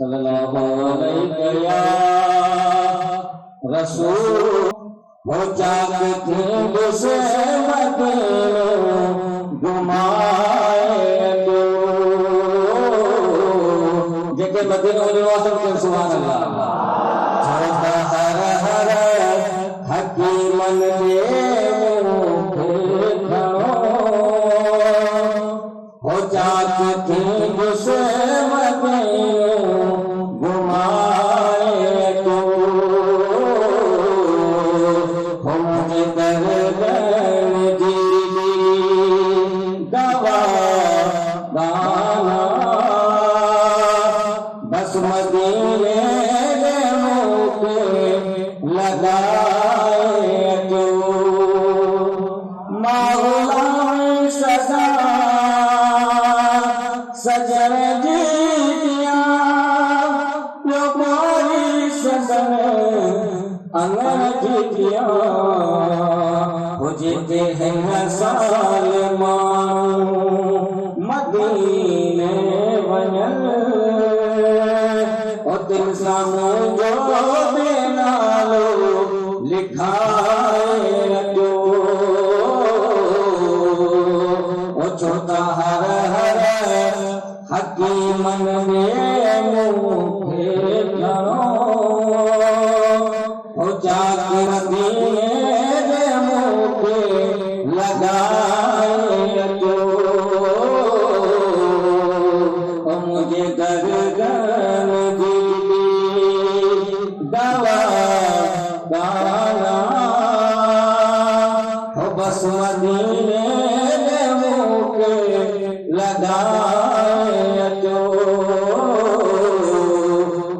सल्लल्लाहु अलैहि या रसूल हो जागते से मदीनो घुमाए दो जेके मदीनो निवासन के सुभान अल्लाह छोटा हर हर हकीमन हो जागते से मदीनो घुमाए दो बस मदीने लगाए तो मौला सजा सजन जी दिया यो कोई सजन अंगज दिया हो जेते हैं साल मदीने वजन और दिल सामू जो बेनालो लिखाए जो ओ छोटा हर हर हकीमन में मुखे करो ओ जाके मदीने मुखे लगाए जो ओ मुझे गर्दन दवा गाना हो बस मदीने मुके लगाए जो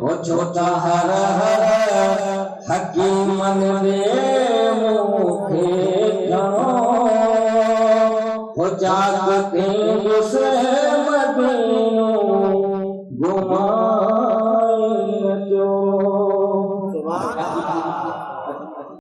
हो छोटा हर हर हकीमन में मुखे करो हो जागते से मदीनो घुमा